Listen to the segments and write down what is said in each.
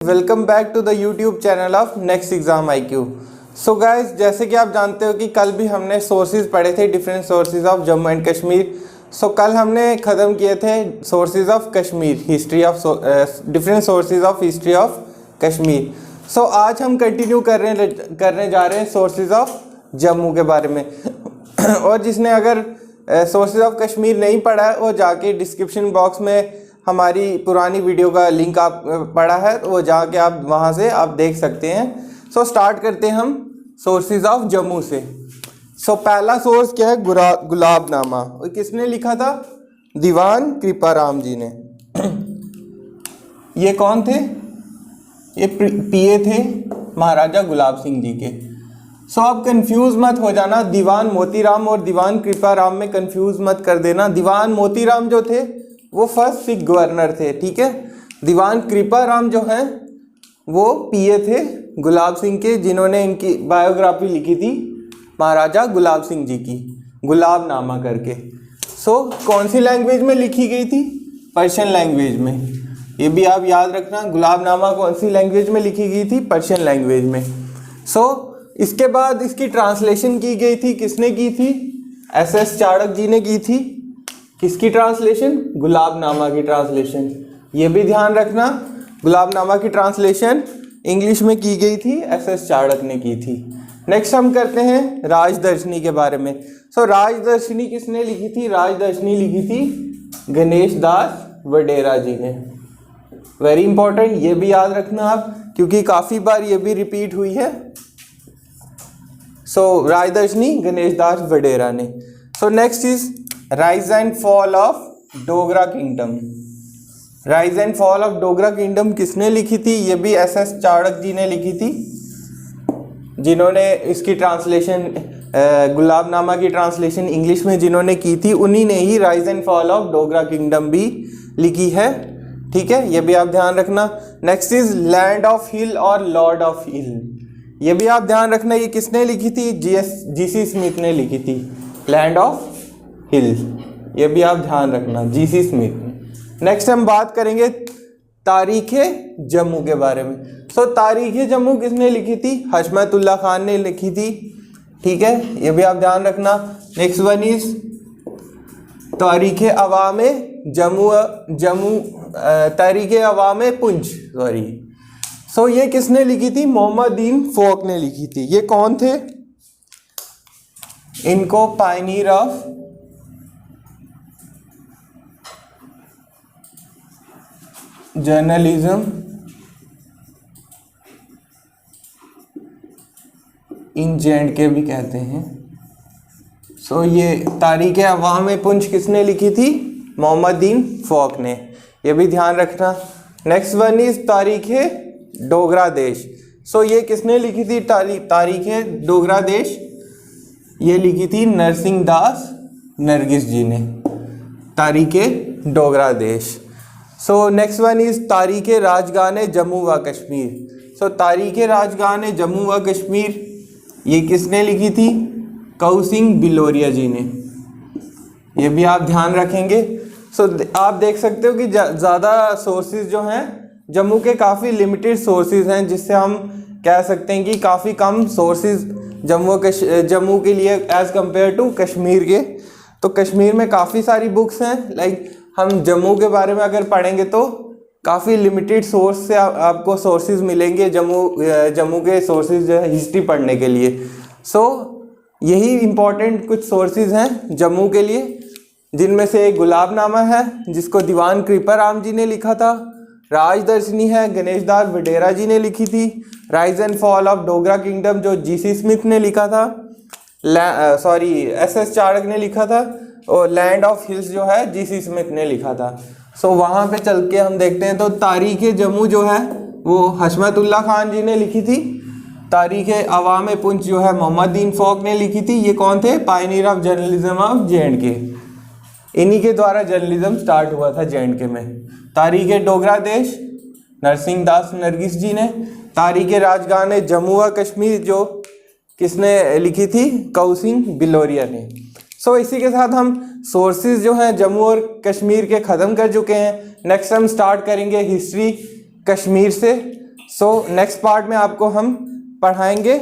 Welcome back to the YouTube channel of next exam IQ। So guys, जैसे कि आप जानते हो कि कल भी हमने सोर्सेज पढ़े थे, different sources of Jammu and Kashmir. So कल हमने ख़त्म किए थे sources of Kashmir, history of different sources of history of Kashmir. So आज हम कंटिन्यू करने जा रहे हैं सोर्सेज ऑफ जम्मू के बारे में। और जिसने अगर सोर्सेज ऑफ कश्मीर नहीं पढ़ा है वो जाके डिस्क्रिप्शन बॉक्स में हमारी पुरानी वीडियो का लिंक आप पढ़ा है तो वो जाके आप वहाँ से आप देख सकते हैं। सो स्टार्ट करते हैं हम सोर्सेज ऑफ जम्मू से। सो पहला सोर्स क्या है? गुलाबनामा। और किसने लिखा था? दीवान कृपाराम जी ने। ये कौन थे? ये पीए थे महाराजा गुलाब सिंह जी के। सो आप कंफ्यूज मत हो जाना, दीवान मोतीराम और दीवान कृपाराम में कंफ्यूज मत कर देना। दीवान मोतीराम जो थे वो फर्स्ट सिख गवर्नर थे, ठीक है। दीवान कृपाराम जो हैं वो पीए थे गुलाब सिंह के, जिन्होंने इनकी बायोग्राफी लिखी थी महाराजा गुलाब सिंह जी की, गुलाबनामा करके। सो कौन सी लैंग्वेज में लिखी गई थी? पर्शियन लैंग्वेज में। ये भी आप याद रखना, गुलाबनामा कौन सी लैंग्वेज में लिखी गई थी? पर्शियन लैंग्वेज में। सो इसके बाद इसकी ट्रांसलेशन की गई थी, किसने की थी? SS चाणक्य जी ने की थी। किसकी ट्रांसलेशन? गुलाबनामा की ट्रांसलेशन। ये भी ध्यान रखना, गुलाबनामा की ट्रांसलेशन इंग्लिश में की गई थी, SS चाणक्य ने की थी। नेक्स्ट हम करते हैं राजदर्शनी के बारे में। सो राजदर्शनी किसने लिखी थी? राजदर्शनी लिखी थी गणेश दास वडेरा जी ने। वेरी इंपॉर्टेंट, ये भी याद रखना आप, क्योंकि काफ़ी बार ये भी रिपीट हुई है। सो राजदर्शनी गणेश दास वडेरा ने। So next is rise and fall of Dogra kingdom. Rise and fall of Dogra kingdom किसने लिखी थी? ये भी SS चाणक्य जी ने लिखी थी, जिन्होंने इसकी ट्रांसलेशन गुलाबनामा की ट्रांसलेशन इंग्लिश में जिन्होंने की थी, उन्हीं ने ही rise and fall of Dogra kingdom भी लिखी है, ठीक है। ये भी आप ध्यान रखना। नेक्स्ट इज लैंड ऑफ हिल और लॉर्ड ऑफ हिल। ये भी आप ध्यान रखना, ये किसने लिखी थी? GC स्मिथ ने लिखी थी, लैंड ऑफ हिल। ये भी आप ध्यान रखना, GC स्मिथ। नेक्स्ट हम बात करेंगे तारीख़े जम्मू के बारे में। सो तारीख़े जम्मू किसने लिखी थी? हशमतुल्लाह खान ने लिखी थी, ठीक है। ये भी आप ध्यान रखना। Next one is Tarikh-e Awam-e Tarikh-e Awam-e Poonch, sorry. So ये किसने लिखी थी? मोहम्मद दीन फोक ने लिखी थी। ये कौन थे? इनको Pioneer of journalism in J&K भी कहते हैं। सो ये तारीख़े अवाम पुंछ किसने लिखी थी? मोहम्मद दीन फोक ने। ये भी ध्यान रखना। Next one is तारीख़े Dogra Desh. सो ये किसने लिखी थी? तारीख़े डोगरा देश ये लिखी थी नरसिंह दास नरगिस जी ने, Tarikh-e Dogra Desh. So next one is Tarikh-e Rajgan-e Jammu व कश्मीर। सो तारीख़े राजगाने जम्मू व कश्मीर ये किसने लिखी थी? कऊ सिंह बिलोरिया जी ने। ये भी आप ध्यान रखेंगे। सो आप देख सकते हो कि ज़्यादा सोर्सेज जो हैं जम्मू के, काफ़ी लिमिटेड सोर्सेज हैं, जिससे हम कह सकते हैं कि काफ़ी कम सोर्सेज जम्मू के लिए एज़ कम्पेयर टू कश्मीर के। तो कश्मीर में काफ़ी सारी बुक्स हैं, लाइक हम जम्मू के बारे में अगर पढ़ेंगे तो काफ़ी लिमिटेड सोर्स से आपको सोर्सेज मिलेंगे जम्मू के सोर्सेज जो है हिस्ट्री पढ़ने के लिए। सो यही इम्पोर्टेंट कुछ सोर्सेज हैं जम्मू के लिए, जिनमें से एक गुलाबनामा है जिसको दीवान कृपाराम जी ने लिखा था। राजदर्शनी है, गणेश दास वडेरा जी ने लिखी थी। Rise and fall of Dogra kingdom जो GC स्मिथ ने लिखा था, SS चाणक्य ने लिखा था। और लैंड ऑफ हिल्स जो है GC स्मिथ ने लिखा था। सो वहाँ पे चल के हम देखते हैं। तो तारीख़े जम्मू जो है वो हशमतुल्लाह खान जी ने लिखी थी। तारीख़े अवाम पुंछ जो है मोहम्मद दीन फोक ने लिखी थी। ये कौन थे? Pioneer of journalism of J&K। इन्हीं के द्वारा जर्नलिज्म स्टार्ट हुआ था J&K में। तारीख़े डोगरा देश नरसिंह दास नरगिस जी ने। तारीख़े राजगाने जम्मू व कश्मीर जो किसने लिखी थी? कऊ सिंह बिलोरिया ने। सो इसी के साथ हम सोर्सेज जो हैं जम्मू और कश्मीर के ख़त्म कर चुके हैं। नेक्स्ट हम स्टार्ट करेंगे हिस्ट्री कश्मीर से। सो नेक्स्ट पार्ट में आपको हम पढ़ाएंगे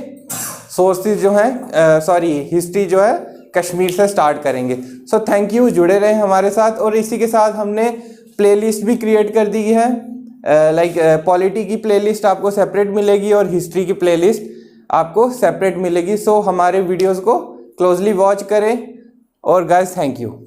सोर्सेज जो हैं, सॉरी हिस्ट्री जो है कश्मीर से स्टार्ट करेंगे। सो थैंक यू, जुड़े रहे हमारे साथ। और इसी के साथ हमने प्लेलिस्ट भी क्रिएट कर दी है, लाइक पॉलिटी की प्लेलिस्ट आपको सेपरेट मिलेगी और हिस्ट्री की प्लेलिस्ट आपको सेपरेट मिलेगी। सो हमारे वीडियोस को क्लोजली वॉच करें और गाइस थैंक यू।